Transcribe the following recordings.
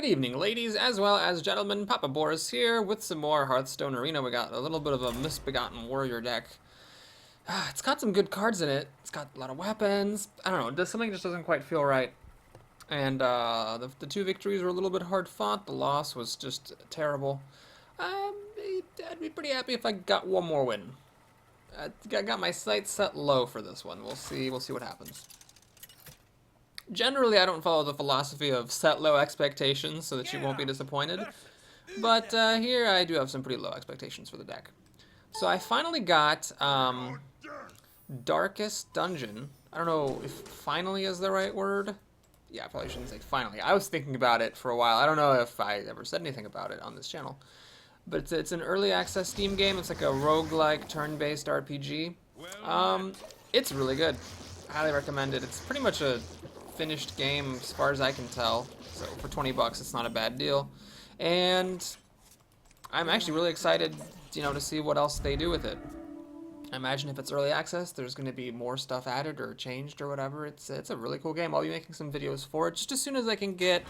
Good evening, ladies, as well as gentlemen. Papa Boris here with some more Hearthstone Arena. We got a little bit of a misbegotten warrior deck. It's got some good cards in it. It's got a lot of weapons. I don't know, something just doesn't quite feel right. And the two victories were a little bit hard fought. The loss was just terrible. I'd be pretty happy if I got one more win. I got my sights set low for this one. We'll see what happens. Generally, I don't follow the philosophy of set low expectations so that you won't be disappointed. But here I do have some pretty low expectations for the deck. So I finally got Darkest Dungeon. I don't know if finally is the right word. Yeah, I probably shouldn't say finally. I was thinking about it for a while. I don't know if I ever said anything about it on this channel. But it's an early access Steam game. It's like a roguelike turn-based RPG. It's really good. I highly recommend it. It's pretty much a finished game as far as I can tell. So for 20 bucks, it's not a bad deal. And I'm actually really excited, to see what else they do with it. I imagine if it's early access, there's going to be more stuff added or changed or whatever. It's a really cool game. I'll be making some videos for it just as soon as I can get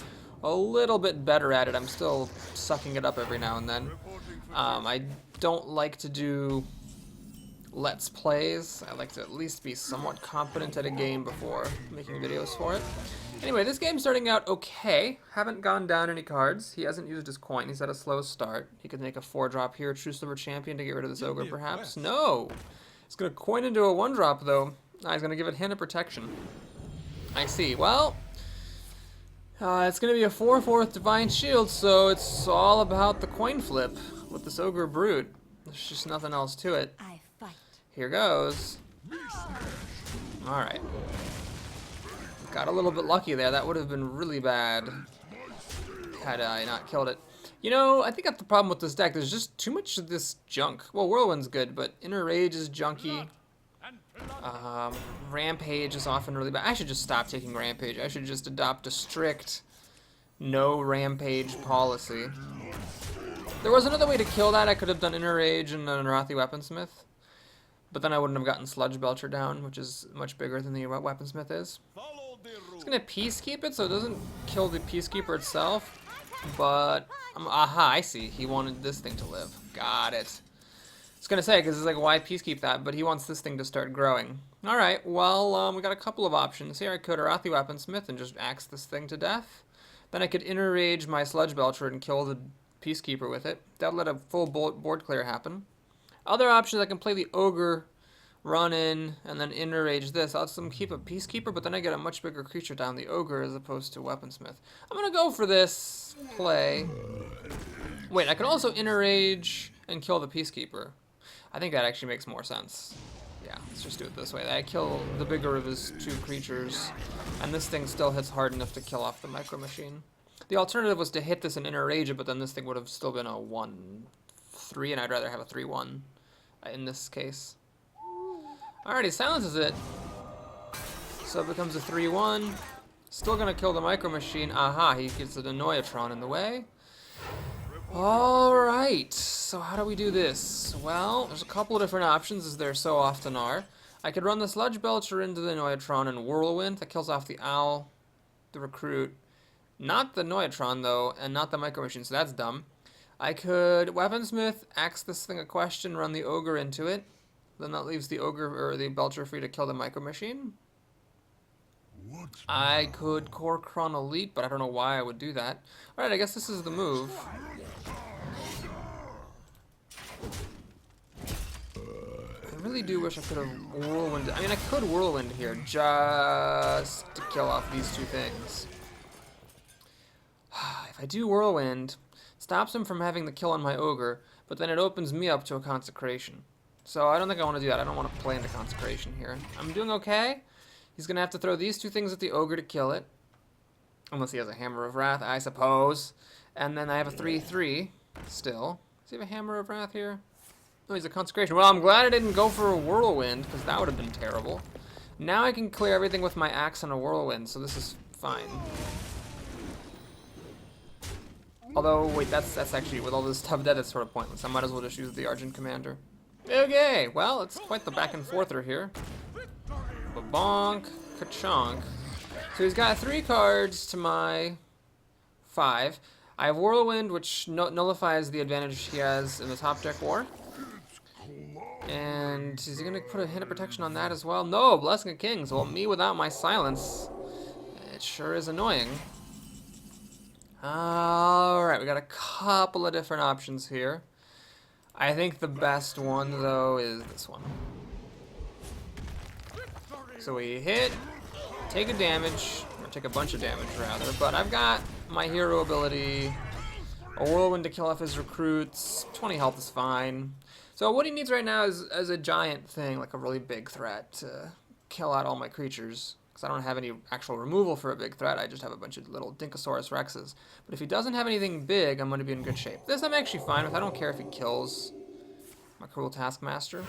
a little bit better at it. I'm still sucking it up every now and then. I don't like to do Let's Plays. I like to at least be somewhat competent at a game before making videos for it. Anyway, this game's starting out okay. Haven't gone down any cards. He hasn't used his coin. He's had a slow start. He could make a 4-drop here, True Silver Champion to get rid of this ogre, perhaps. No! He's going to coin into a 1-drop, though. He's going to give it Hand of Protection. I see. Well, it's going to be a 4/4 Divine Shield, so it's all about the coin flip with this Ogre Brute. There's just nothing else to it. Here goes. Alright. Got a little bit lucky there. That would have been really bad had I not killed it. I think that's the problem with this deck. There's just too much of this junk. Well, Whirlwind's good, but Inner Rage is junky. Rampage is often really bad. I should just stop taking Rampage. I should just adopt a strict no Rampage policy. There was another way to kill that. I could have done Inner Rage and an Arathi Weaponsmith. But then I wouldn't have gotten Sludge Belcher down, which is much bigger than the Weaponsmith is. It's going to Peacekeep it, so it doesn't kill the Peacekeeper itself. But, aha, I see. He wanted this thing to live. Got it. I was going to say, because it's like, why Peacekeep that? But he wants this thing to start growing. Alright, well, we got a couple of options. Here I could Arathi Weaponsmith and just axe this thing to death. Then I could Inner Rage my Sludge Belcher and kill the Peacekeeper with it. That'll let a full board clear happen. Other options, I can play the Ogre, run in, and then Inner Rage this. I'll let them keep a Peacekeeper, but then I get a much bigger creature down, the Ogre, as opposed to Weaponsmith. I'm going to go for this play. Wait, I could also Inner Rage and kill the Peacekeeper. I think that actually makes more sense. Yeah, let's just do it this way. I kill the bigger of his two creatures, and this thing still hits hard enough to kill off the Micro Machine. The alternative was to hit this and Inner Rage it, but then this thing would have still been a 1/3, and I'd rather have a 3/1 in this case. Alright, he silences it. So it becomes a 3/1. Still gonna kill the Micro Machine. Aha, he gets an Annoyatron in the way. Alright, so how do we do this? Well, there's a couple of different options, as there so often are. I could run the Sludge Belcher into the Annoyatron and Whirlwind. That kills off the Owl, the Recruit. Not the Annoyatron, though, and not the Micro Machine, so that's dumb. I could Weaponsmith, axe this thing a question, run the Ogre into it. Then that leaves the Ogre or the Belcher free to kill the Micro Machine. I could Kor'kron Elite, but I don't know why I would do that. Alright, I guess this is the move. I really do wish I could have Whirlwind. I mean, I could Whirlwind here just to kill off these two things. If I do Whirlwind, stops him from having the kill on my Ogre, but then it opens me up to a Consecration. So I don't think I want to do that. I don't want to play into Consecration here. I'm doing okay. He's going to have to throw these two things at the Ogre to kill it. Unless he has a Hammer of Wrath, I suppose. And then I have a 3/3 still. Does he have a Hammer of Wrath here? No, he's a Consecration. Well, I'm glad I didn't go for a Whirlwind, because that would have been terrible. Now I can clear everything with my axe and a Whirlwind, so this is fine. Although, wait, that's actually, with all this stuff dead, it's sort of pointless. I might as well just use the Argent Commander. Okay, well, it's quite the back and forther here. Bonk, ka-chonk. So he's got 3 cards to my 5. I have Whirlwind, which nullifies the advantage he has in the top deck war. And is he going to put a hint of protection on that as well? No, Blessing of Kings. Well, me without my silence, it sure is annoying. Alright, we got a couple of different options here. I think the best one, though, is this one. So we hit, take a damage, or take a bunch of damage, rather. But I've got my hero ability, a Whirlwind to kill off his recruits. 20 health is fine. So what he needs right now is a giant thing, like a really big threat, to kill out all my creatures. Because I don't have any actual removal for a big threat, I just have a bunch of little Dinkosaurus Rexes. But if he doesn't have anything big, I'm going to be in good shape. This I'm actually fine with. I don't care if he kills my Cruel Taskmaster.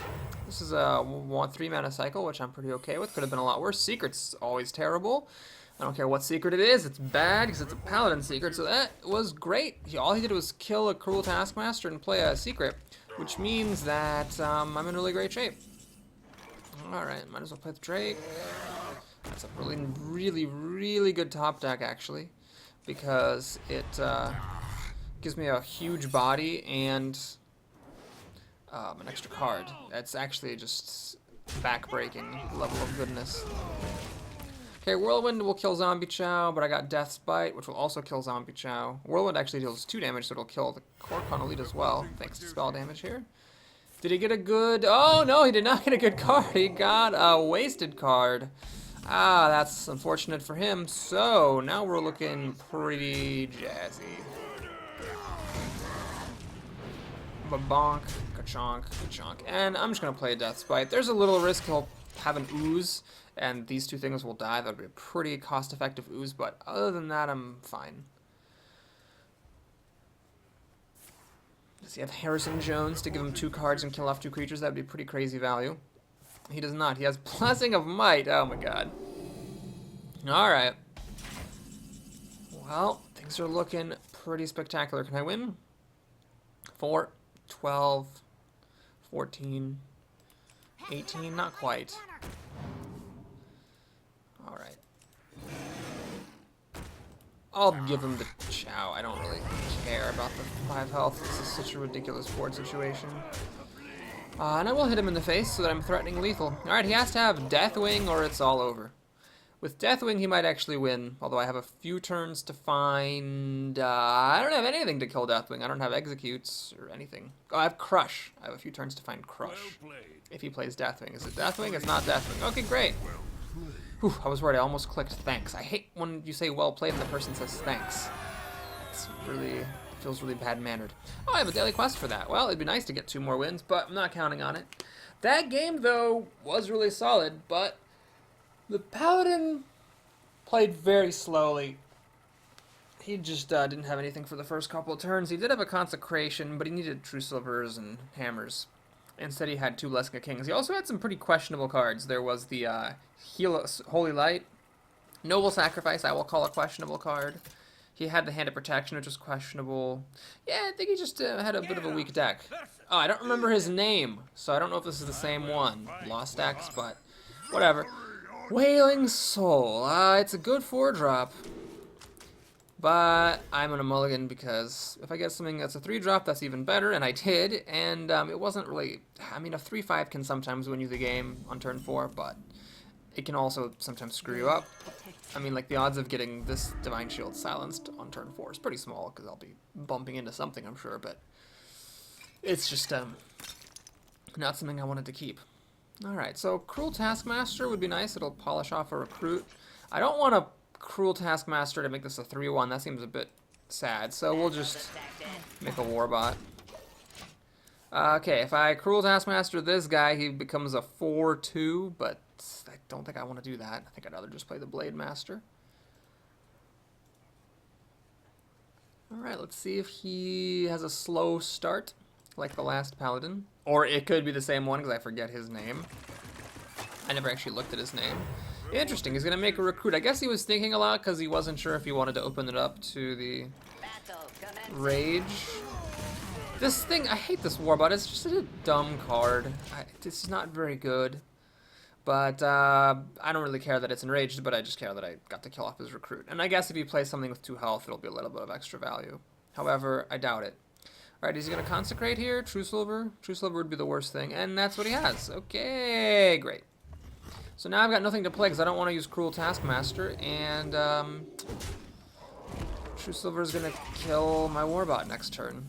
This is a 3 mana cycle, which I'm pretty okay with. Could have been a lot worse. Secret's always terrible. I don't care what secret it is, it's bad because it's a Paladin secret, so that was great. All he did was kill a Cruel Taskmaster and play a secret, which means that I'm in really great shape. Alright, might as well play the Drake. That's a really good top deck, actually, because it gives me a huge body and an extra card. That's actually just back-breaking level of goodness. Okay, Whirlwind will kill Zombie Chow, but I got Death's Bite, which will also kill Zombie Chow. Whirlwind actually deals 2 damage, so it'll kill the Korkon Elite as well, thanks to spell damage here. Did he get a good... Oh, no, he did not get a good card. He got a wasted card. Ah, that's unfortunate for him. So, now we're looking pretty jazzy. Ba-bonk, ka-chonk, ka-chonk. And I'm just going to play Death's Bite. There's a little risk he'll have an ooze, and these 2 things will die. That would be a pretty cost-effective ooze, but other than that, I'm fine. Does he have Harrison Jones to give him 2 cards and kill off 2 creatures? That would be pretty crazy value. He does not. He has Blessing of Might. Oh my god. Alright. Well, things are looking pretty spectacular. Can I win? 4, 12, 14, 18. Not quite. Alright. I'll give him the Chow. I don't really care about the 5 health. This is such a ridiculous board situation. And I will hit him in the face so that I'm threatening lethal. Alright, he has to have Deathwing or it's all over. With Deathwing, he might actually win, although I have a few turns to find... I don't have anything to kill Deathwing. I don't have Executes or anything. Oh, I have Crush. I have a few turns to find Crush. If he plays Deathwing. Is it Deathwing? It's not Deathwing. Okay, great. Whew, I was worried. I almost clicked thanks. I hate when you say well played and the person says thanks. It's really... feels really bad-mannered. Oh, I have a daily quest for that. Well, it'd be nice to get 2 more wins, but I'm not counting on it. That game, though, was really solid, but the Paladin played very slowly. He just didn't have anything for the first couple of turns. He did have a Consecration, but he needed True Silvers and Hammers. Instead, he had 2 Blessing of Kings. He also had some pretty questionable cards. There was the Holy Light. Noble Sacrifice, I will call a questionable card. He had the Hand of Protection, which was questionable. Yeah, I think he just had a bit of a weak deck. Oh, I don't remember his name, so I don't know if this is the same one. Lost X, but whatever. Wailing Soul. It's a good 4-drop. But I'm going to mulligan because if I get something that's a 3-drop, that's even better, and I did. And it wasn't really... I mean, a 3-5 can sometimes win you the game on turn 4, but it can also sometimes screw you up. I mean, like, the odds of getting this Divine Shield silenced on turn 4 is pretty small, because I'll be bumping into something, I'm sure, but it's just not something I wanted to keep. Alright, so Cruel Taskmaster would be nice. It'll polish off a recruit. I don't want a Cruel Taskmaster to make this a 3-1. That seems a bit sad, so we'll just make a Warbot. Okay, if I Cruel Taskmaster this guy, he becomes a 4-2, but I don't think I want to do that. I think I'd rather just play the Blade Master. Alright, let's see if he has a slow start, like the last Paladin. Or it could be the same one, because I forget his name. I never actually looked at his name. Interesting, he's going to make a recruit. I guess he was thinking a lot, because he wasn't sure if he wanted to open it up to the Rage. This thing, I hate this Warbot. It's just a dumb card. It's not very good. But I don't really care that it's enraged, but I just care that I got to kill off his recruit. And I guess if you play something with 2 health, it'll be a little bit of extra value. However, I doubt it. Alright, is he going to consecrate here? True Silver? True Silver would be the worst thing, and that's what he has. Okay, great. So now I've got nothing to play because I don't want to use Cruel Taskmaster, and True Silver is going to kill my Warbot next turn.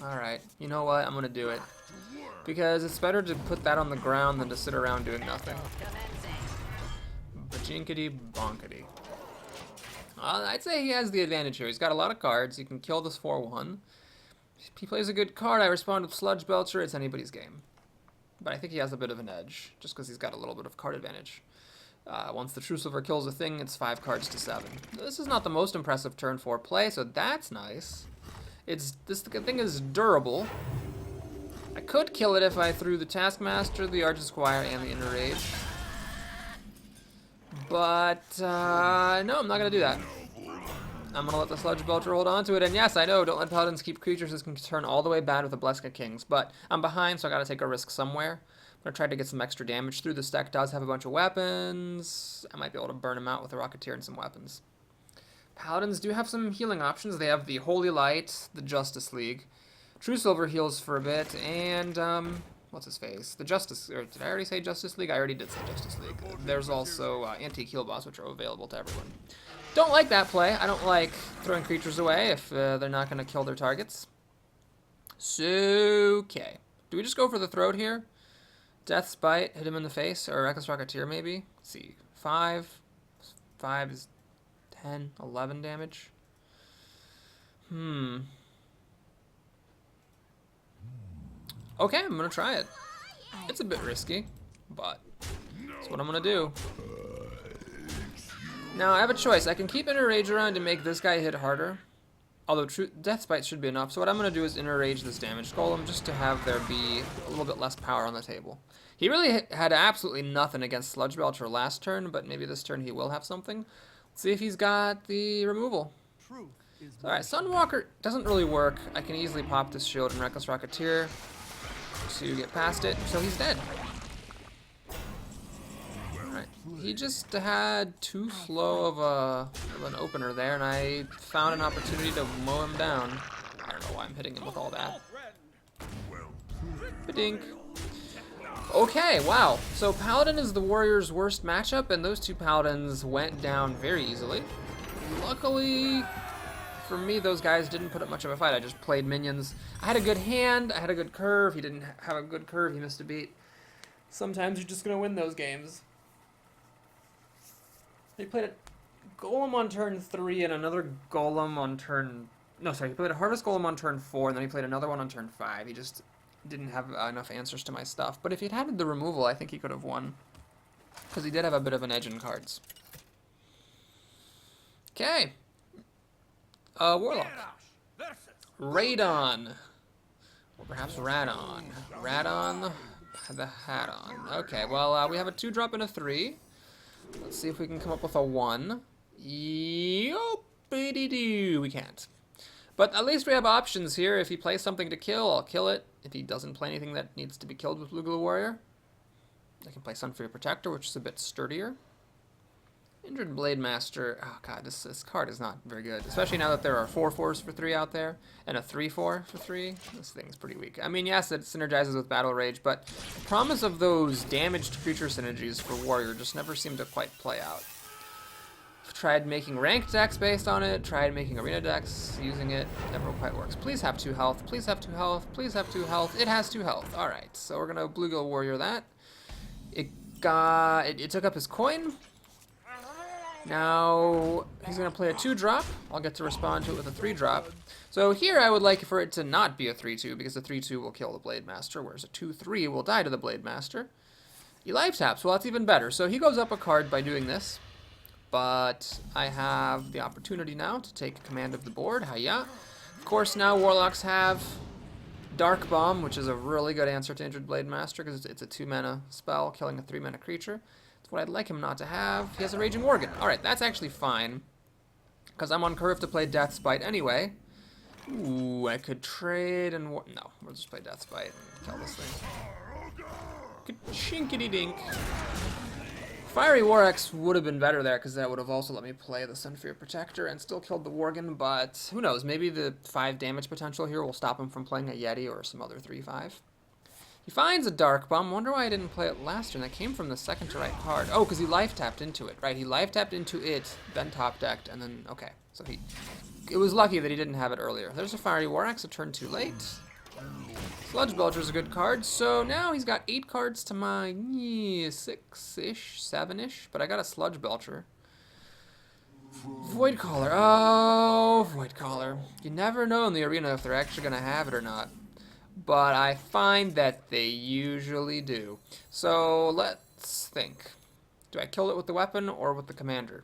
Alright, you know what? I'm going to do it. Because it's better to put that on the ground than to sit around doing nothing. Bajinkity bonkity. I'd say he has the advantage here. He's got a lot of cards. He can kill this 4-1. If he plays a good card, I respond with Sludge Belcher. It's anybody's game. But I think he has a bit of an edge, just because he's got a little bit of card advantage. Once the True Silver kills a thing, it's 5 cards to 7. This is not the most impressive turn 4 play, so that's nice. This thing is durable. I could kill it if I threw the Taskmaster, the Arch Squire, and the Inner Rage. But, no, I'm not going to do that. I'm going to let the Sludge Belcher hold on to it. And yes, I know, don't let Paladins keep creatures. This can turn all the way bad with the Blessed Kings. But I'm behind, so I got to take a risk somewhere. I'm going to try to get some extra damage through. This deck does have a bunch of weapons. I might be able to burn him out with a Rocketeer and some weapons. Paladins do have some healing options. They have the Holy Light, the Justice League. True Silver heals for a bit, and, what's his face? The Justice, or did I already say Justice League? I already did say Justice League. There's also Antique Heal Boss, which are available to everyone. Don't like that play. I don't like throwing creatures away if they're not going to kill their targets. So, okay. Do we just go for the throat here? Death's Bite, hit him in the face, or Reckless Rocketeer maybe? Let's see, 5 is 10, 11 damage. Okay, I'm gonna try it. It's a bit risky, but that's what I'm gonna do. Now, I have a choice. I can keep Inner Rage around to make this guy hit harder. Although Death Bite should be enough. So what I'm gonna do is Inner Rage this damaged golem just to have there be a little bit less power on the table. He really had absolutely nothing against Sludge Belcher last turn, but maybe this turn he will have something. Let's see if he's got the removal. Alright, Sunwalker doesn't really work. I can easily pop this shield and Reckless Rocketeer to get past it, so he's dead. Alright, he just had too slow of an opener there, and I found an opportunity to mow him down. I don't know why I'm hitting him with all that. Ba-dink. Okay, wow. So Paladin is the Warrior's worst matchup, and those 2 Paladins went down very easily. Luckily for me, those guys didn't put up much of a fight. I just played minions. I had a good hand. I had a good curve. He didn't have a good curve. He missed a beat. Sometimes you're just going to win those games. He played a Golem on turn 3 and another Golem on turn... No, sorry. He played a Harvest Golem on turn 4, and then he played another one on turn 5. He just didn't have enough answers to my stuff. But if he'd had the removal, I think he could have won. Because he did have a bit of an edge in cards. Okay. Warlock. Radon. Or perhaps Radon. Radon the Hat-on. Okay, well, we have a 2-drop and a 3. Let's see if we can come up with a 1. Yo-biddy-doo. We can't. But at least we have options here. If he plays something to kill, I'll kill it. If he doesn't play anything that needs to be killed with Blue Glue Warrior, I can play Sunfury Protector, which is a bit sturdier. Injured Blade Master. Oh god, this card is not very good. Especially now that there are 4/4s for 3 out there, and a 3/4 for 3. This thing's pretty weak. I mean, yes, it synergizes with Battle Rage, but the promise of those damaged creature synergies for Warrior just never seem to quite play out. I've tried making ranked decks based on it, tried making arena decks using it, never quite works. Please have 2 health, please have 2 health, please have 2 health. It has 2 health. Alright, so we're gonna Blue Glue Warrior that. It took up his coin. Now, he's going to play a 2-drop. I'll get to respond to it with a 3-drop. So here I would like for it to not be a 3/2, because the 3/2 will kill the Blade Master, whereas a 2/3 will die to the Blade Master. He life taps, well that's even better. So he goes up a card by doing this. But I have the opportunity now to take command of the board. Hiya. Of course now Warlocks have Dark Bomb, which is a really good answer to Injured Blade Master, because it's a 2-mana spell, killing a 3-mana creature. What I'd like him not to have. He has a Raging Worgen. Alright, that's actually fine. Because I'm on curve to play Death's Bite anyway. Ooh, I could trade and... No, we'll just play Death's Bite and kill this thing. Chinkity dink. Fiery War Axe would have been better there because that would have also let me play the Sunfear Protector and still killed the Worgen, but who knows, maybe the 5 damage potential here will stop him from playing a Yeti or some other 3/5. He finds a Dark Bum. Wonder why I didn't play it last turn. That came from the second to right card. Oh, because he life tapped into it, right? He life tapped into it, then top decked, and then, okay. So it was lucky that he didn't have it earlier. There's a Fiery War Axe, a turn too late. Sludge Belcher's a good card, so now he's got 8 cards to my 6-ish, 7-ish, but I got a Sludge Belcher. Void Caller. Oh, Void Caller. You never know in the arena if they're actually going to have it or not, but I find that they usually do. So let's think. Do I kill it with the weapon or with the commander?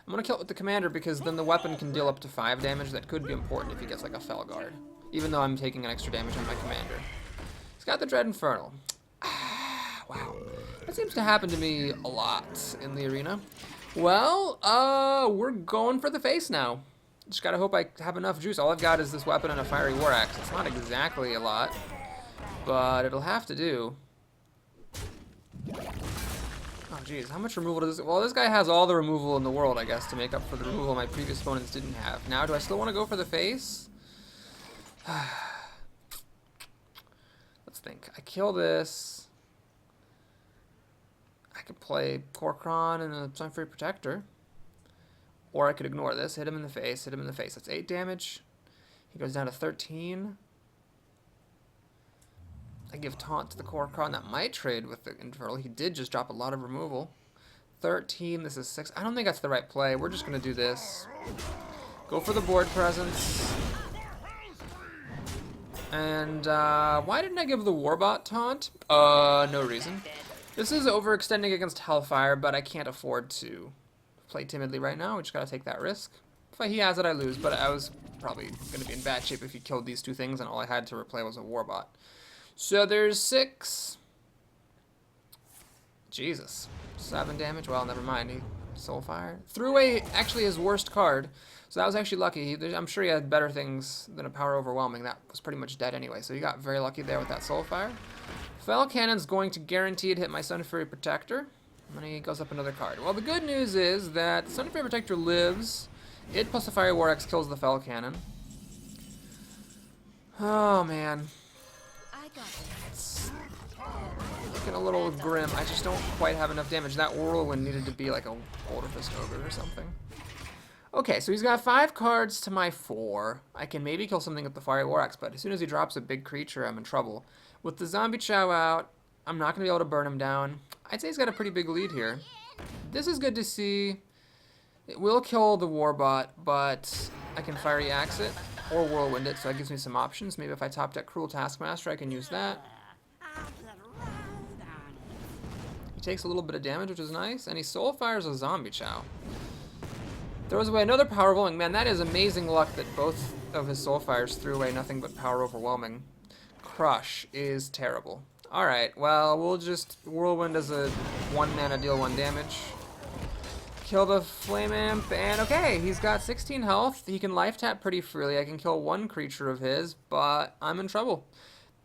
I'm going to kill it with the commander because then the weapon can deal up to 5 damage. That could be important if he gets like a Felguard, even though I'm taking an extra damage on my commander. He's got the Dread Infernal. Wow. That seems to happen to me a lot in the arena. Well, we're going for the face now. Just gotta hope I have enough juice. All I've got is this weapon and a Fiery War Axe. It's not exactly a lot, but it'll have to do. Oh, geez, how much removal does it? Well, this guy has all the removal in the world, I guess, to make up for the removal my previous opponents didn't have. Now, do I still want to go for the face? Let's think. I kill this. I could play Korkron and a Sunfree Protector. Or I could ignore this, hit him in the face, hit him in the face. That's 8 damage. He goes down to 13. I give Taunt to the Korkron. That might trade with the Infernal. He did just drop a lot of removal. 13, this is 6. I don't think that's the right play. We're just going to do this. Go for the board presence. And why didn't I give the Warbot Taunt? No reason. This is overextending against Hellfire, but I can't afford to play timidly right now. We just got to take that risk. If he has it, I lose, but I was probably going to be in bad shape if he killed these 2 things, and all I had to replay was a Warbot. So there's 6. Jesus. 7 damage. Well, never mind. He Soulfire. Threw away actually his worst card. So that was actually lucky. I'm sure he had better things than a Power Overwhelming. That was pretty much dead anyway. So he got very lucky there with that Soulfire. Fel Cannon's going to guaranteed hit my Sunfury Protector. And then he goes up another card. Well, the good news is that Sunfury Protector lives. It plus the Fiery War Axe kills the Fel Cannon. Oh, man. It's looking a little grim. I just don't quite have enough damage. That Whirlwind needed to be like a Boulder Fist Ogre or something. Okay, so he's got 5 cards to my 4. I can maybe kill something with the Fiery War Axe, but as soon as he drops a big creature, I'm in trouble. With the Zombie Chow out, I'm not going to be able to burn him down. I'd say he's got a pretty big lead here. This is good to see. It will kill the Warbot, but I can Fiery Axe it or Whirlwind it, so that gives me some options. Maybe if I top deck Cruel Taskmaster, I can use that. He takes a little bit of damage, which is nice, and he Soulfires a Zombie Chow. Throws away another Power Overwhelming. Man, that is amazing luck that both of his Soulfires threw away nothing but Power Overwhelming. Crush is terrible. Alright, well, we'll just Whirlwind as a 1 mana, deal 1 damage. Kill the Flame Imp, and okay, he's got 16 health. He can life tap pretty freely. I can kill 1 creature of his, but I'm in trouble.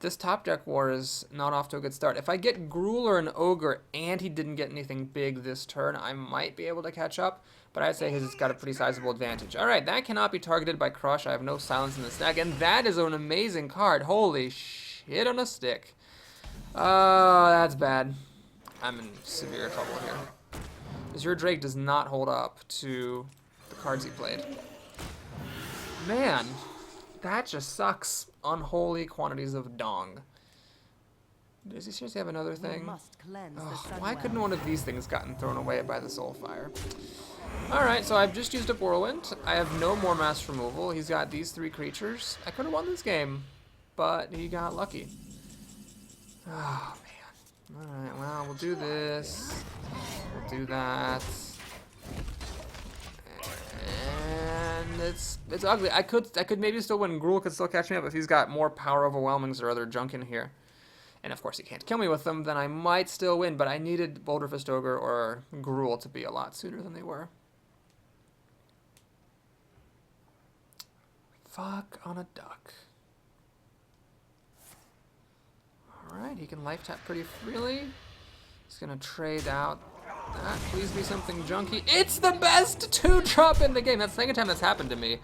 This top deck war is not off to a good start. If I get Gruul or an Ogre and he didn't get anything big this turn, I might be able to catch up, but I'd say he's got a pretty sizable advantage. Alright, that cannot be targeted by Crush. I have no silence in this deck, and that is an amazing card. Holy shit on a stick. Oh, that's bad. I'm in severe trouble here. Azure Drake does not hold up to the cards he played. Man, that just sucks. Unholy quantities of dong. Does he seriously have another thing? Why couldn't one of these things gotten thrown away by the Soulfire? Alright, so I've just used up Whirlwind. I have no more mass removal. He's got these 3 creatures. I could have won this game, but he got lucky. Oh, man. Alright, well, we'll do this. We'll do that. And it's ugly. I could maybe still win. Gruul could still catch me up if he's got more Power Overwhelmings or other junk in here. And of course he can't kill me with them, then I might still win, but I needed Boulder Fist Ogre or Gruul to be a lot sooner than they were. Fuck on a duck. Alright, he can life tap pretty freely. He's gonna trade out that. Please be something junky. It's the best 2-drop in the game. That's the second time that's happened to me.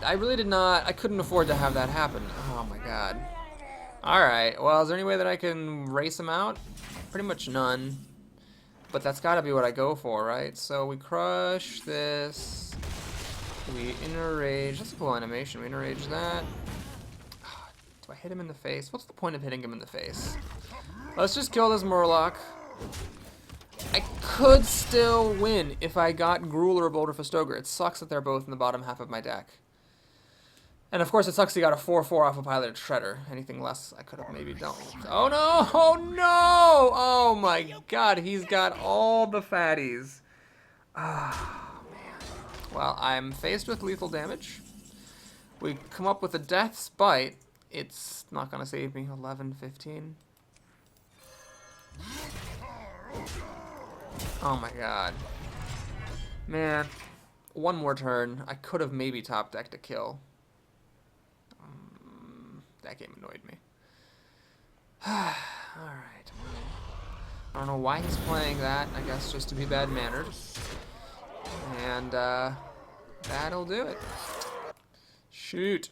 I really did not, I couldn't afford to have that happen. Oh my god. Alright, well, is there any way that I can race him out? Pretty much none. But that's gotta be what I go for, right? So we crush this. We inner rage. That's a cool animation. We inner rage that. Do I hit him in the face? What's the point of hitting him in the face? Let's just kill this Murloc. I could still win if I got Gruul or a Boulder Festoger. It sucks that they're both in the bottom half of my deck. And of course it sucks he got a 4/4 off a Piloted Shredder. Anything less I could have maybe done. Oh no! Oh no! Oh my god, he's got all the fatties. Ah, man. Well, I'm faced with lethal damage. We come up with a Death's Bite. It's not gonna save me. 11, 15. Oh my god. Man. One more turn. I could have maybe top decked a kill. That game annoyed me. Alright. I don't know why he's playing that. I guess just to be bad-mannered. And, that'll do it. Shoot.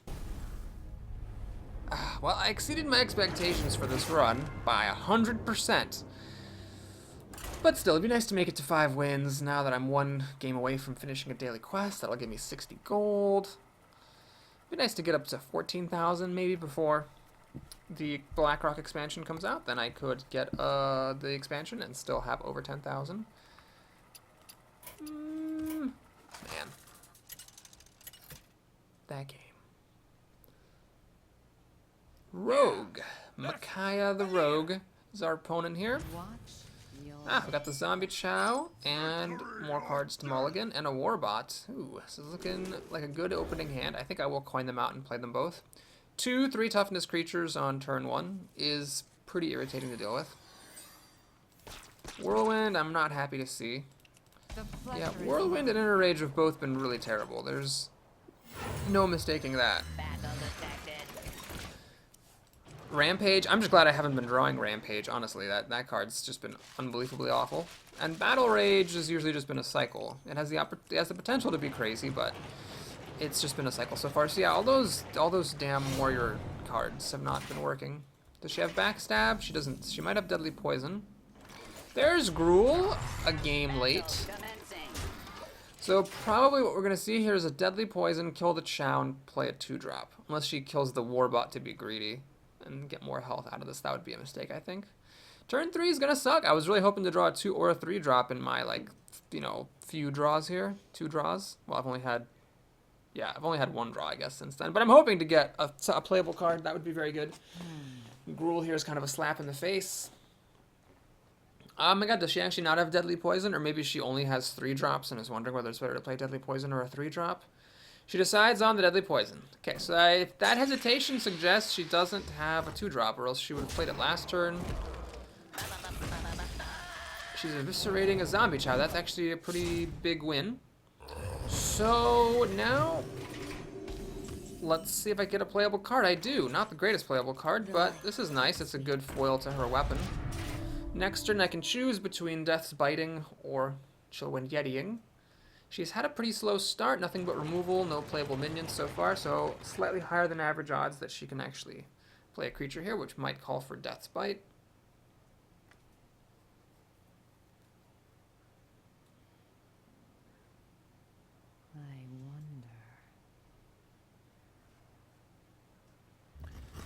Well, I exceeded my expectations for this run by 100%. But still, it'd be nice to make it to 5 wins now that I'm 1 game away from finishing a daily quest. That'll give me 60 gold. It'd be nice to get up to 14,000 maybe before the Blackrock expansion comes out. Then I could get the expansion and still have over 10,000. Man. That game. Rogue. Micaiah the Rogue is our opponent here. We got the Zombie Chow and more cards to mulligan and a Warbot. Ooh, this is looking like a good opening hand. I think I will coin them out and play them both. 2 3 toughness creatures on turn 1 is pretty irritating to deal with. Whirlwind, I'm not happy to see. Yeah, Whirlwind and Inner Rage have both been really terrible. There's no mistaking that. Rampage, I'm just glad I haven't been drawing Rampage, honestly. That card's just been unbelievably awful. And Battle Rage has usually just been a cycle. It has the potential to be crazy, but it's just been a cycle so far. So yeah, all those damn warrior cards have not been working. Does she have Backstab? She doesn't. She might have Deadly Poison. There's Gruul, a game late. So probably what we're going to see here is a Deadly Poison, kill the Chow, and play a 2-drop. Unless she kills the Warbot to be greedy and get more health out of this. That would be a mistake, I think. Turn 3 is going to suck. I was really hoping to draw a 2 or a 3-drop in my, like, you know, few draws here. 2 draws. Well, I've only had 1 draw, I guess, since then. But I'm hoping to get a playable card. That would be very good. Gruul here is kind of a slap in the face. Oh my god, does she actually not have Deadly Poison? Or maybe she only has 3 drops and is wondering whether it's better to play Deadly Poison or a 3-drop? She decides on the Deadly Poison. Okay, so if that hesitation suggests she doesn't have a 2-drop, or else she would have played it last turn. She's eviscerating a Zombie Chow. That's actually a pretty big win. So now, let's see if I get a playable card. I do. Not the greatest playable card, but this is nice. It's a good foil to her weapon. Next turn I can choose between Death's Biting or Chillwind Yetiing. She's had a pretty slow start, nothing but removal, no playable minions so far, so slightly higher than average odds that she can actually play a creature here, which might call for Death's Bite. I wonder.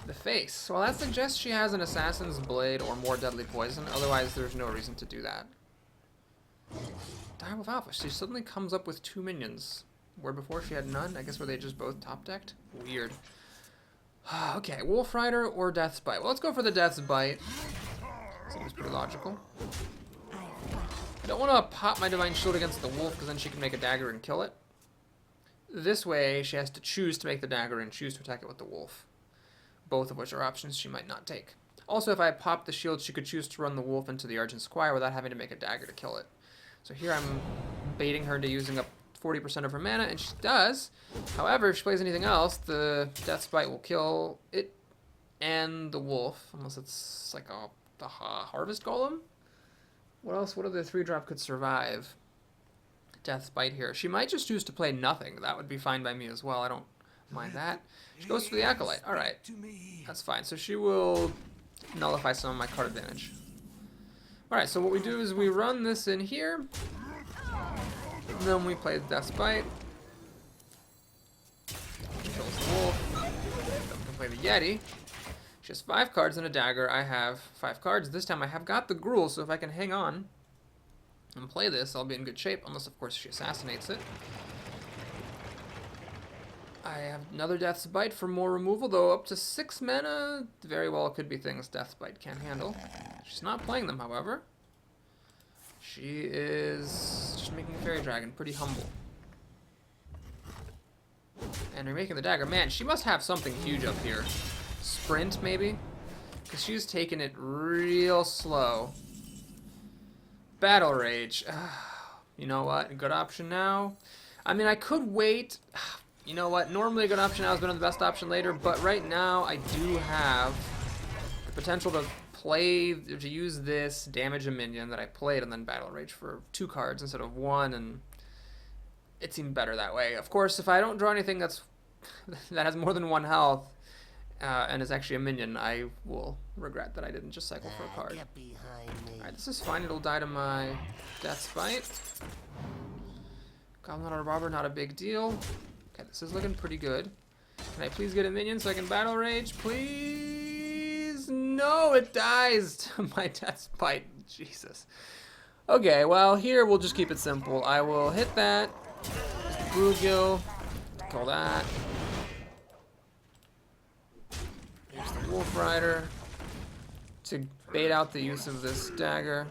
The face. Well, that suggests she has an Assassin's Blade or more Deadly Poison, otherwise there's no reason to do that. Direwolf Alpha. She suddenly comes up with 2 minions, where before she had none. I guess were they just both top decked? Weird. Okay, Wolf Rider or Death's Bite. Well, let's go for the Death's Bite. Seems pretty logical. I don't want to pop my Divine Shield against the wolf because then she can make a dagger and kill it. This way, she has to choose to make the dagger and choose to attack it with the wolf. Both of which are options she might not take. Also, if I pop the shield, she could choose to run the wolf into the Argent Squire without having to make a dagger to kill it. So here I'm baiting her into using up 40% of her mana, and she does. However, if she plays anything else, the Death's Bite will kill it and the wolf, unless it's like the harvest golem. What else? What other 3-drop could survive Death's Bite here? She might just choose to play nothing. That would be fine by me as well. I don't mind that. She goes for the Acolyte. All right, that's fine. So she will nullify some of my card advantage. All right, so what we do is we run this in here, and then we play Death's Bite. Kills the wolf. Then we can play the Yeti. She has 5 cards and a dagger. I have 5 cards. This time I have got the Gruul, so if I can hang on and play this, I'll be in good shape, unless, of course, she assassinates it. I have another Death's Bite for more removal, though up to 6 mana. Very well could be things Death's Bite can't handle. She's not playing them, however. She is just making a Fairy Dragon pretty humble. And remaking the dagger. Man, she must have something huge up here. Sprint, maybe? Because she's taking it real slow. Battle Rage. You know what? A good option now. I mean, I could wait. You know what? Normally a good option now is better than the best option later, but right now I do have the potential to use this, damage a minion that I played, and then Battle Rage for 2 cards instead of 1, and it seemed better that way. Of course, if I don't draw anything that has more than 1 health, and is actually a minion, I will regret that I didn't just cycle for a card. Alright, this is fine. It'll die to my Death's Bite. Goblin or Robber, not a big deal. Okay, this is looking pretty good. Can I please get a minion so I can Battle Rage? Please? No, it dies to my Death's Bite. Jesus. Okay, well, here we'll just keep it simple. I will hit that. Bluegill. Kill that. Wolf Rider to bait out the use of this dagger.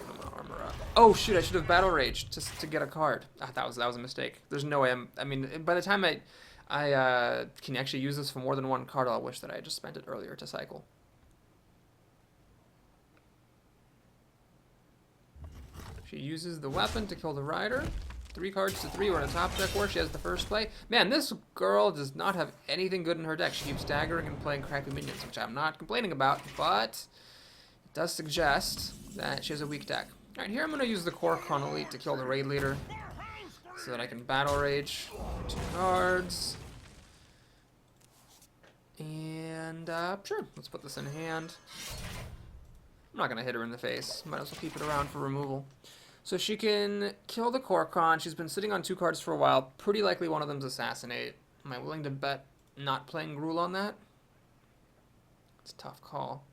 I'm gonna armor up. Oh shoot! I should have Battle Raged just to get a card. That was a mistake. There's no way I mean, by the time I can actually use this for more than 1 card, I'll wish that I had just spent it earlier to cycle. She uses the weapon to kill the rider. 3 cards to 3. We're in a top deck war. She has the first play. Man, this girl does not have anything good in her deck. She keeps daggering and playing crappy minions, which I'm not complaining about, but it does suggest that she has a weak deck. Alright, here I'm going to use the Kor'kron Elite to kill the raid leader so that I can Battle Rage 2 cards. And, sure, let's put this in hand. I'm not going to hit her in the face. Might as well keep it around for removal. So she can kill the Kor'kron. She's been sitting on 2 cards for a while. Pretty likely one of them's Assassinate. Am I willing to bet not playing Gruul on that? It's a tough call.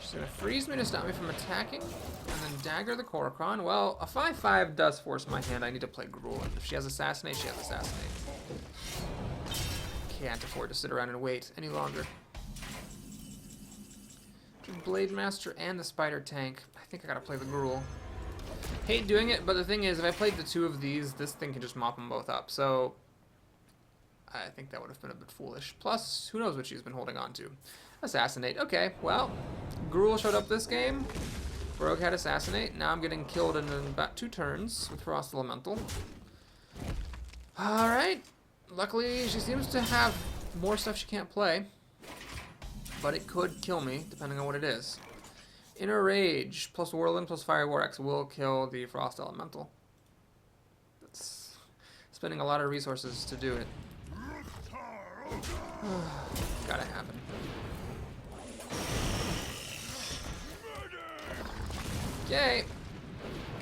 She's going to freeze me to stop me from attacking, and then dagger the Kor'kron. Well, a 5/5 does force my hand. I need to play Gruul. If she has Assassinate, she has Assassinate. Can't afford to sit around and wait any longer. Blade Master and the Spider Tank. I think I gotta play the Gruul. Hate doing it, but the thing is, if I played the 2 of these, this thing can just mop them both up. So I think that would have been a bit foolish. Plus, who knows what she's been holding on to. Assassinate. Okay, well, Gruul showed up this game. Rogue had Assassinate. Now I'm getting killed in about 2 turns with Frost Elemental. Alright. Luckily, she seems to have more stuff she can't play. But it could kill me, depending on what it is. Inner Rage plus Whirlwind plus Fire War X will kill the Frost Elemental. That's spending a lot of resources to do it. Gotta happen. Okay.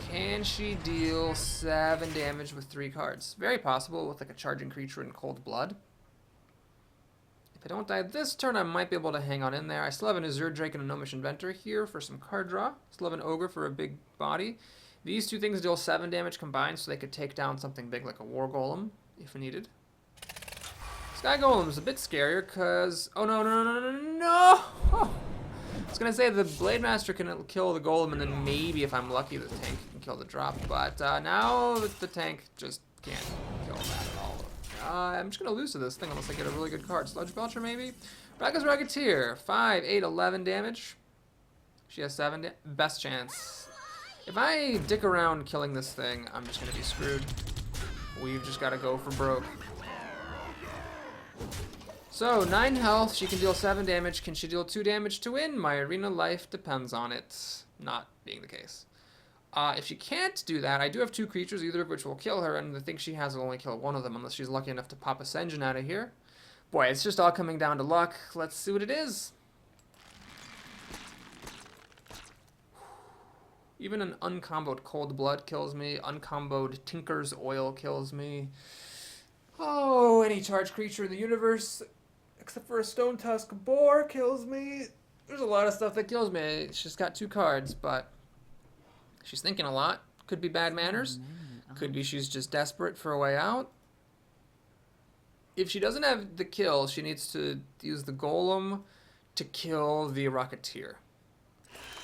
Can she deal 7 damage with 3 cards? Very possible with like a charging creature in Cold Blood. If I don't die this turn, I might be able to hang on in there. I still have an Azure Drake and a Gnomish Inventor here for some card draw. Still have an Ogre for a big body. These 2 things deal 7 damage combined, so they could take down something big like a War Golem, if needed. Sky Golem is a bit scarier, because... Oh, no, no, no, no, no, no! Oh. I was going to say the Blade Master can kill the Golem, and then maybe, if I'm lucky, the tank can kill the drop. But now the tank just can't kill that at all. I'm just going to lose to this thing unless I get a really good card. Sludge Belcher, maybe? Ragaz Ragateer. 5, 8, 11 damage. She has 7 best chance. If I dick around killing this thing, I'm just going to be screwed. We've just got to go for broke. So, 9 health, she can deal 7 damage. Can she deal 2 damage to win? My arena life depends on it not being the case. If she can't do that, I do have 2 creatures, either of which will kill her, and I think she has will only kill one of them unless she's lucky enough to pop a Sen'jin out of here. Boy, it's just all coming down to luck. Let's see what it is. Even an uncomboed Cold Blood kills me. Uncomboed Tinker's Oil kills me. Oh, any charged creature in the universe, except for a Stone Tusk Boar, kills me. There's a lot of stuff that kills me. She's got 2 cards, but she's thinking a lot. Could be bad manners. Could be she's just desperate for a way out. If she doesn't have the kill, she needs to use the Golem to kill the Rocketeer.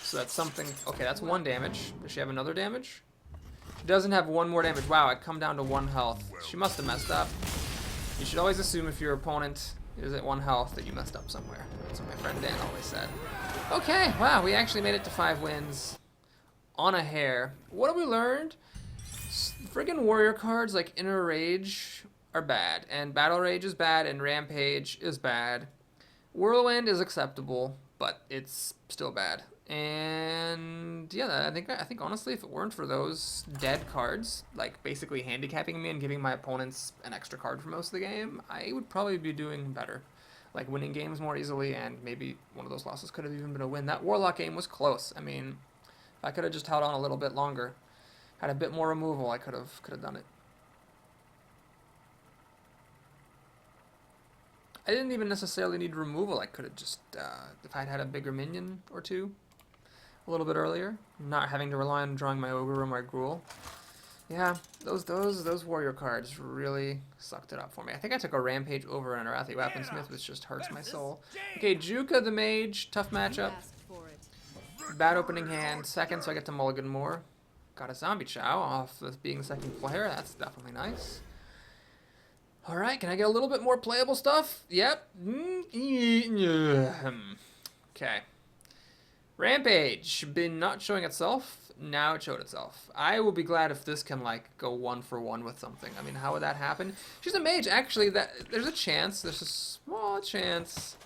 So that's something. Okay, that's 1 damage. Does she have another damage? She doesn't have 1 more damage. Wow, I come down to 1 health. She must have messed up. You should always assume if your opponent is at 1 health that you messed up somewhere. That's what my friend Dan always said. Okay, wow, we actually made it to 5 wins on a hair. What have we learned? Friggin' warrior cards like Inner Rage are bad, and Battle Rage is bad, and Rampage is bad. Whirlwind is acceptable, but it's still bad. And yeah, I think honestly, if it weren't for those dead cards, like basically handicapping me and giving my opponents an extra card for most of the game, I would probably be doing better. Like winning games more easily, and maybe one of those losses could have even been a win. That Warlock game was close. I mean, if I could have just held on a little bit longer, had a bit more removal, I could have done it. I didn't even necessarily need removal. I could have just, if I'd had a bigger minion or 2 a little bit earlier, not having to rely on drawing my Ogre or my Gruul. Yeah, those warrior cards really sucked it up for me. I think I took a Rampage over an Arathi Weaponsmith, which just hurts my soul. Okay, Juka the Mage, tough matchup. Bad opening hand, second, so I get to mulligan more. Got a Zombie Chow off with being second player. That's definitely nice. Alright, can I get a little bit more playable stuff? Yep. Okay. Rampage. Been not showing itself. Now it showed itself. I will be glad if this can, like, go 1 for 1 with something. I mean, how would that happen? She's a mage. Actually, there's a chance. There's a small chance.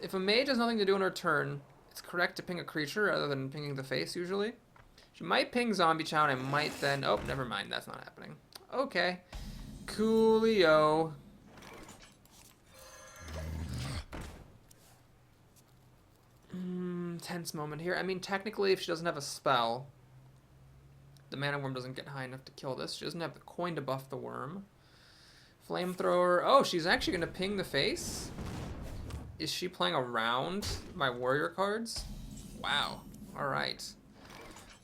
If a mage has nothing to do on her turn, it's correct to ping a creature rather than pinging the face, usually. She might ping Zombie Chow, and I might then... Oh, never mind. That's not happening. Okay. Coolio. Tense moment here. I mean, technically, if she doesn't have a spell, the mana worm doesn't get high enough to kill this. She doesn't have the coin to buff the worm. Flamethrower. Oh, she's actually going to ping the face? Is she playing around my warrior cards? Wow. Alright.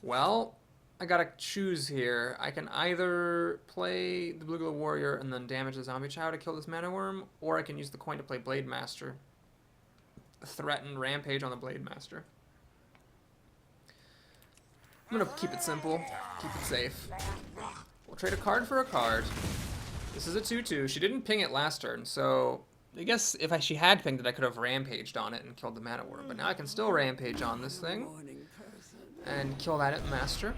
Well, I gotta choose here. I can either play the Blue Glow Warrior and then damage the Zombie Chow to kill this mana worm, or I can use the coin to play Blade Master. Threaten Rampage on the Blade Master. I'm gonna keep it simple, keep it safe. We'll trade a card for a card. This is a 2/2. She didn't ping it last turn, so I guess if she had pinged it, I could have rampaged on it and killed the mana worm. But now I can still rampage on this thing and kill that master.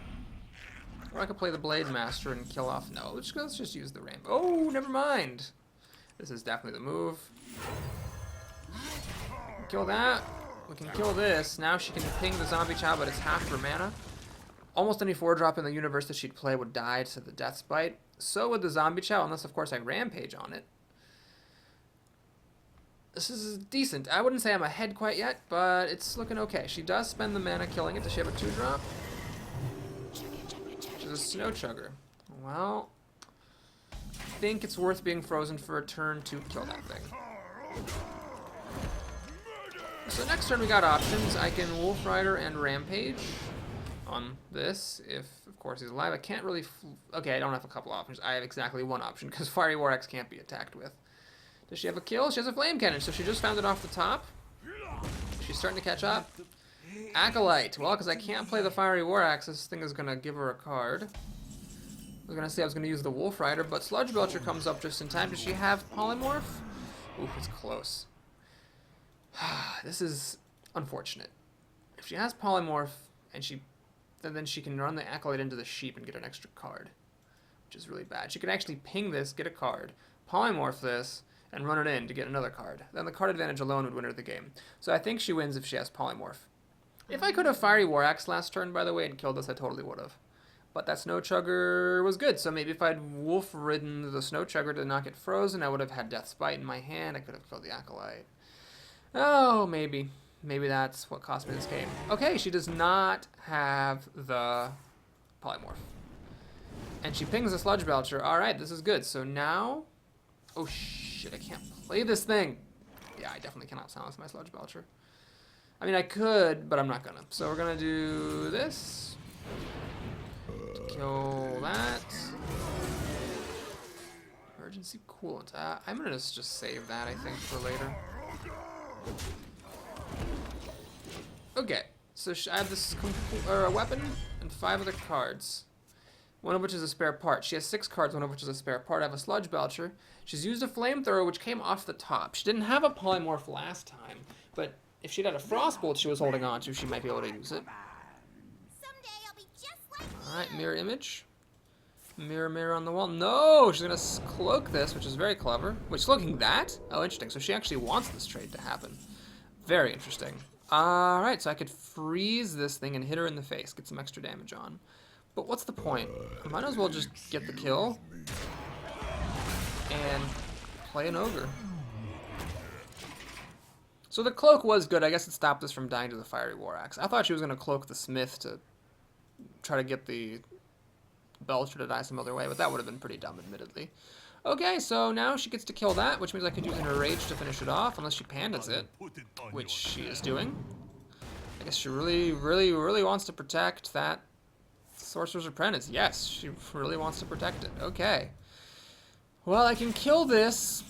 Or I could play the Blade Master and kill off. No, let's just use the ramp. Oh, never mind. This is definitely the move. Kill that. We can kill this. Now she can ping the Zombie Chow, but it's half her mana. Almost any 4-drop in the universe that she'd play would die to the Death Bite. So would the Zombie Chow, unless of course I rampage on it. This is decent. I wouldn't say I'm ahead quite yet, but it's looking okay. She does spend the mana killing it. Does she have a 2-drop? She's a Snow Chugger. Well, I think it's worth being frozen for a turn to kill that thing. So next turn we got options. I can Wolf Rider and Rampage on this, if of course he's alive. I can't really... Okay, I don't have a couple options. I have exactly one option, because Fiery War Axe can't be attacked with. Does she have a kill? She has a Flame Cannon, so she just found it off the top. She's starting to catch up. Acolyte. Well, because I can't play the Fiery War Axe, this thing is going to give her a card. I was going to say I was going to use the Wolf Rider, but Sludge Belcher comes up just in time. Does she have Polymorph? Ooh, it's close. This is unfortunate. If she has Polymorph, and then she can run the Acolyte into the Sheep and get an extra card, which is really bad. She can actually ping this, get a card, Polymorph this, and run it in to get another card. Then the card advantage alone would win her the game. So I think she wins if she has Polymorph. If I could have Fiery War Axe last turn, by the way, and killed this, I totally would have. But that Snow Chugger was good, so maybe if I'd Wolf-ridden the Snow Chugger to not get frozen, I would have had Death's Bite in my hand. I could have killed the Acolyte. Oh, maybe. Maybe that's what cost me this game. Okay, she does not have the Polymorph. And she pings a Sludge Belcher. Alright, this is good. So now... Oh, shit, I can't play this thing. Yeah, I definitely cannot silence my Sludge Belcher. I mean, I could, but I'm not gonna. So we're gonna do this. Kill that. Emergency coolant. I'm gonna just save that, I think, for later. Okay, so I have this weapon and 5 other cards. One of which is a spare part. She has 6 cards, one of which is a spare part. I have a Sludge Belcher. She's used a Flamethrower, which came off the top. She didn't have a Polymorph last time, but if she'd had a Frostbolt she was holding on to, she might be able to use it. Alright, mirror image. Mirror, mirror on the wall. No! She's going to cloak this, which is very clever. Wait, she's cloaking that? Oh, interesting. So she actually wants this trade to happen. Very interesting. Alright, so I could freeze this thing and hit her in the face. Get some extra damage on. But what's the point? I might as well just get the kill. And play an Ogre. So the cloak was good. I guess it stopped us from dying to the Fiery War Axe. I thought she was going to cloak the Smith to try to get the Belcher to die some other way, but that would have been pretty dumb, admittedly. Okay, so now she gets to kill that, which means I could use her Rage to finish it off, unless she pandas it, which she is doing. I guess she really, really, really wants to protect that Sorcerer's Apprentice. Yes, she really wants to protect it. Okay. Well, I can kill this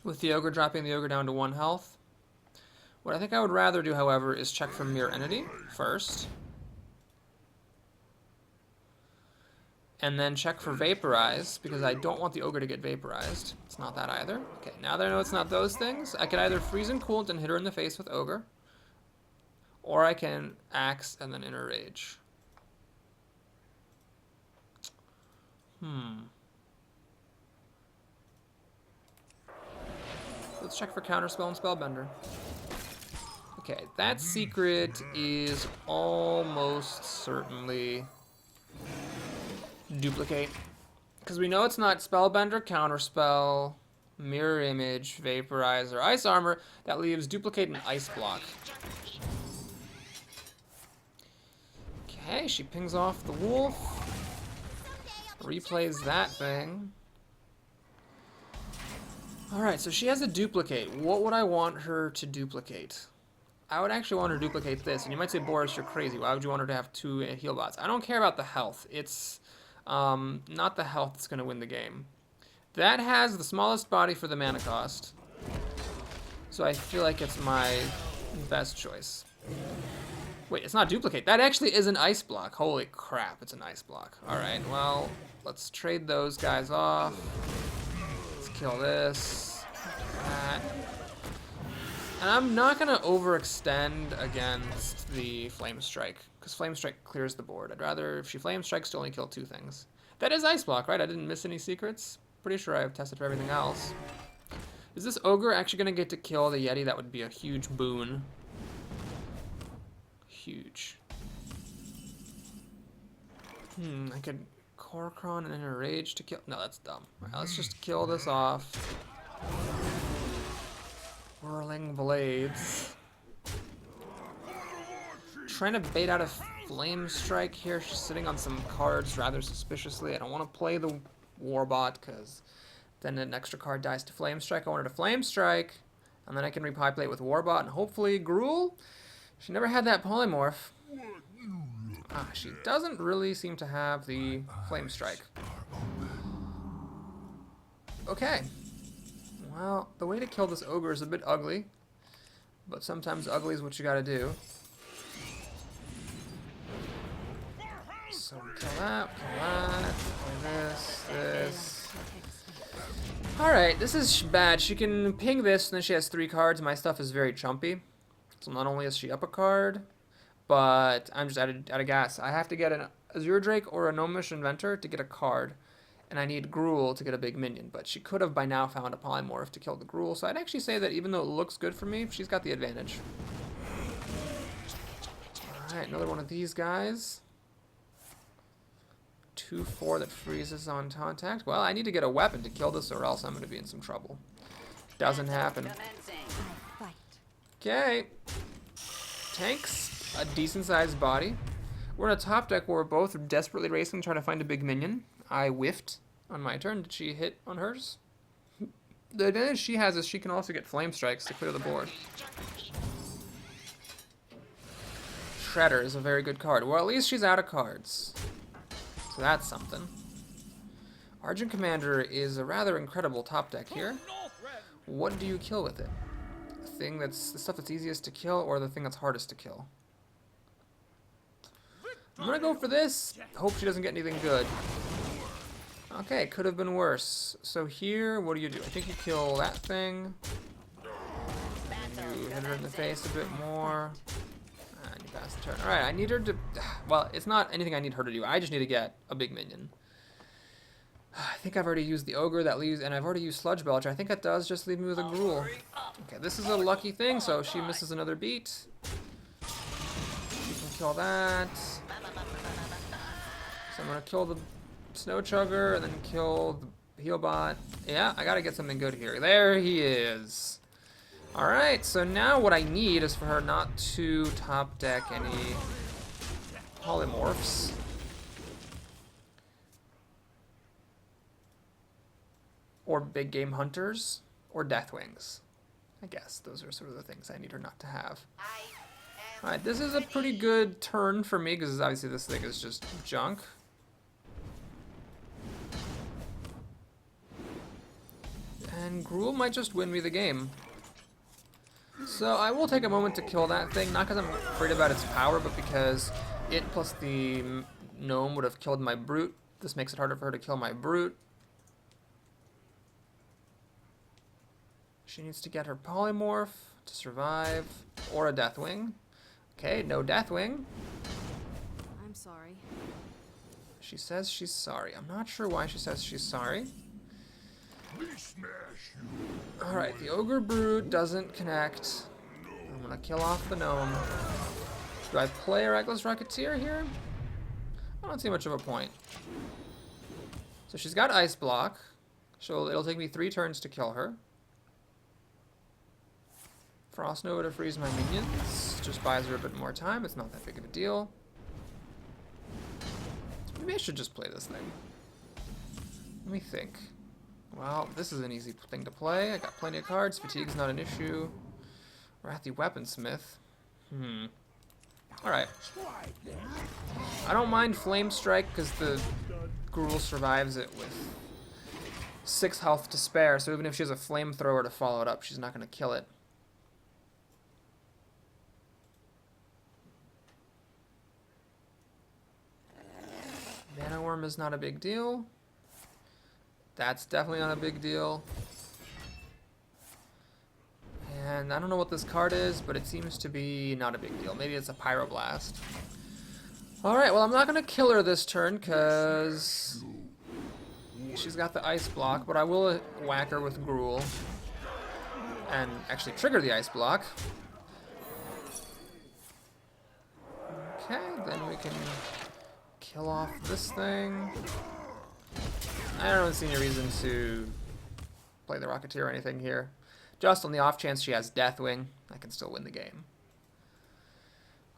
with the Ogre, dropping the Ogre down to 1 health. What I think I would rather do, however, is check for Mirror Entity first. And then check for Vaporize, because I don't want the Ogre to get vaporized. It's not that either. Okay, now that I know it's not those things, I can either freeze and cool it and hit her in the face with Ogre, or I can Axe and then Inner Rage. Let's check for Counterspell and Spellbender. Okay, that secret is almost certainly Duplicate. Because we know it's not Spellbender, Counterspell, Mirror Image, Vaporize, or Ice Armor. That leaves Duplicate and Ice Block. Okay, she pings off the wolf. Replays that thing. Alright, so she has a duplicate. What would I want her to duplicate? I would actually want her to duplicate this. And you might say, Boris, you're crazy. Why would you want her to have 2 heal bots? I don't care about the health. It's not the health that's going to win the game. That has the smallest body for the mana cost. So I feel like it's my best choice. Wait, it's not duplicate. That actually is an ice block. Holy crap, it's an ice block. Alright, well, let's trade those guys off. Let's kill this. That. And I'm not going to overextend against the Flame Strike, because Flame Strike clears the board. I'd rather, if she Flame Strikes, to only kill 2 things. That is Ice Block, right? I didn't miss any secrets. Pretty sure I've tested for everything else. Is this Ogre actually going to get to kill the Yeti? That would be a huge boon. Huge. I could Korokron and Inner Rage to kill... No, that's dumb. Alright, let's just kill this off. Whirling Blades. Trying to bait out a Flame Strike here. She's sitting on some cards rather suspiciously. I don't want to play the Warbot because then an extra card dies to Flame Strike. I wanted to Flame Strike, and then I can repopulate with Warbot and hopefully Gruul. She never had that Polymorph. She doesn't really seem to have the Flame Strike. Okay. Well, the way to kill this Ogre is a bit ugly, but sometimes ugly is what you gotta do. So we kill that, play this. Alright, this is bad. She can ping this, and then she has 3 cards. My stuff is very chumpy. So not only is she up a card, but I'm just out of gas. I have to get an Azure Drake or a Gnomish Inventor to get a card. And I need Gruul to get a big minion, but she could have by now found a polymorph to kill the Gruul, so I'd actually say that even though it looks good for me, she's got the advantage. Alright, another one of these guys. 2/4 that freezes on contact. Well, I need to get a weapon to kill this or else I'm going to be in some trouble. Doesn't happen. Okay. Tanks, a decent sized body. We're in a top deck where we're both desperately racing trying to find a big minion. I whiffed on my turn. Did she hit on hers? The advantage she has is she can also get flame strikes to clear the board. Shredder is a very good card. Well, at least she's out of cards. So that's something. Argent Commander is a rather incredible top deck here. What do you kill with it? The stuff that's easiest to kill or the thing that's hardest to kill? I'm gonna go for this. Hope she doesn't get anything good. Okay, could have been worse. So here, what do? I think you kill that thing. You hit her in the face a bit more. And you pass the turn. Alright, I need her to... Well, it's not anything I need her to do. I just need to get a big minion. I think I've already used the Ogre. That leaves... And I've already used Sludge Belcher. I think that does just leave me with a Gruul. Okay, this is a lucky thing, so she misses another beat. She can kill that. So I'm going to kill the Snow Chugger and then kill the Healbot. Yeah, I got to get something good here. There he is. Alright, so now what I need is for her not to top deck any polymorphs. Or big game hunters. Or Deathwings. I guess those are sort of the things I need her not to have. Alright, this is a pretty good turn for me because obviously this thing is just junk. And Gruul might just win me the game. So I will take a moment to kill that thing, not because I'm afraid about its power, but because it plus the gnome would have killed my brute. This makes it harder for her to kill my brute. She needs to get her polymorph to survive, or a Deathwing. Okay, no Deathwing. I'm sorry. She says she's sorry. I'm not sure why she says she's sorry. Alright, the Ogre Brute doesn't connect. I'm gonna kill off the gnome. Do I play a Reckless Rocketeer here? I don't see much of a point. So she's got Ice Block. It'll take me 3 turns to kill her. Frost Nova to freeze my minions. Just buys her a bit more time. It's not that big of a deal. Maybe I should just play this thing. Let me think. Well, this is an easy thing to play. I got plenty of cards. Fatigue's not an issue. Wrathy Weaponsmith. Alright. I don't mind Flame Strike because the Gruul survives it with 6 health to spare, so even if she has a flamethrower to follow it up, she's not going to kill it. Mana Worm is not a big deal. That's definitely not a big deal. And I don't know what this card is, but it seems to be not a big deal. Maybe it's a Pyroblast. Alright, well I'm not going to kill her this turn because she's got the Ice Block, but I will whack her with Gruul and actually trigger the Ice Block. Okay, then we can kill off this thing. I don't see any reason to play the Rocketeer or anything here. Just on the off chance she has Deathwing, I can still win the game.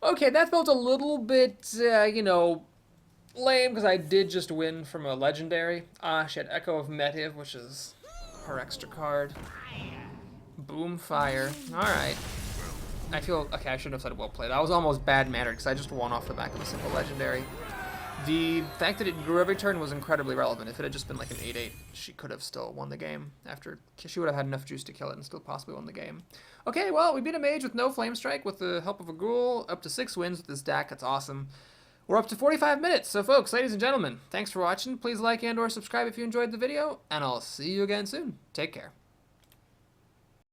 Okay, that felt a little bit, you know, lame because I did just win from a legendary. She had Echo of Metiv, which is her extra card. Boom Fire. Alright. I feel, okay, I shouldn't have said well played. I was almost bad mannered because I just won off the back of a simple legendary. The fact that it grew every turn was incredibly relevant. If it had just been like an 8-8, she could have still won the game. She would have had enough juice to kill it and still possibly won the game. Okay, well, we beat a mage with no Flame Strike with the help of a Gruul. Up to 6 wins with this deck. That's awesome. We're up to 45 minutes. So, folks, ladies and gentlemen, thanks for watching. Please like and or subscribe if you enjoyed the video, and I'll see you again soon. Take care.